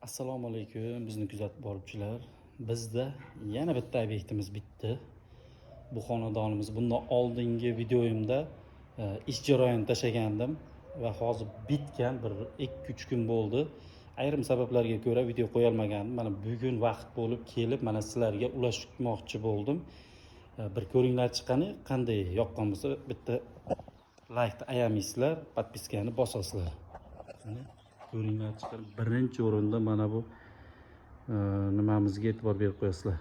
Assalomu alaykum bizni kuzatib boruvchilar. Bizda yana bitta obyektimiz bitdi. Bu xonadonimiz. Bundan oldingi videoyimda ish jarayonini tashlagandim va hozir bitgan bir 2-3 kun bo'ldi. Ayrim sabablarga ko'ra video qo'ya olmagandim. Mana bugun vaqt bo'lib kelib, mana sizlarga ulashmoqchi bo'ldim. Bir ko'ringlar chiqqani, qanday yoqqan bo'lsa, bitta laykni ayamaysizlar, podpiskani bosasizlar. Ko'ringlar chiqarib birinchi o'rinda mana bu nimamizga e'tibor berib qo'yasizlar.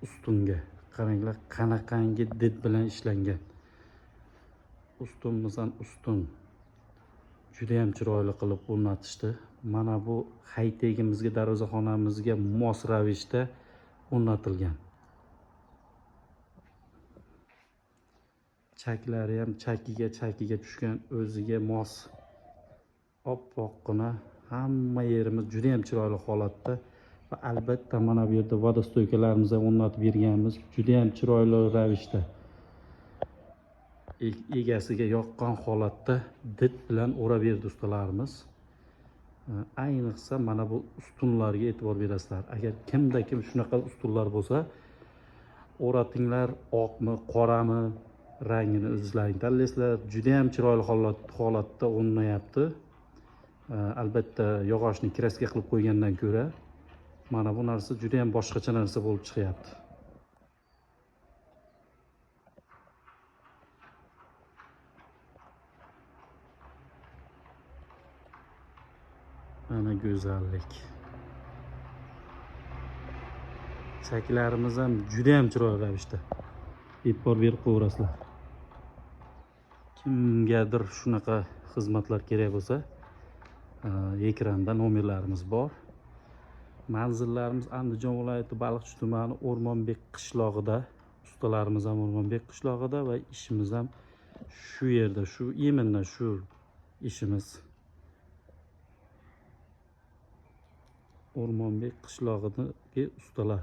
Ustunga qaranglar, qanaqangi did bilan ishlangan. Ustunmisan ustun. Juda ham chiroyli qilib o'rnatishdi. Mana bu haytegimizga, darvozaxonamizga mos ravishda o'rnatilgan. Chaklari ham chakiga tushgan, o'ziga mos oppoqqina. Hamma yerimiz juda ham chiroyli holatda va albatta mana bu yerda vodostoykalarimizni o'rnatib berganmiz. Juda ham chiroyli ravishda egasiga yoqqan holatda did bilan o'rab berdi ustalarimiz. Ayniqsa mana bu ustunlarga e'tibor berasizlar. Agar kimda kim shunaqa ustunlar bo'lsa, o'ratinglar, oqmi, qorami rangini o'zlaring tanlaysizlar. Juda ham chiroyli holatda o'rnayapti. Albatta yog'ochni kraska qilib qo'ygandan ko'ra mana bu narsa juda ham boshqacha narsa bo'lib chiqyapti. Mana go'zallik. Chaklarimiz ham juda ham chiroyli ravishda. E'tibor berib qo'yasizlar. Kimgadir shunaqa xizmatlar kerak bo'lsa, ekranda nomerlarimiz bor. Manzillarimiz Andijon viloyati Baliqchi tumani O'rmonbek qishlog'ida. Ustalarimiz ham O'rmonbek qishlog'ida va ishimiz ham shu yerda, shu iminna shu ishimiz. O'rmonbek qishlog'idagi ustalar.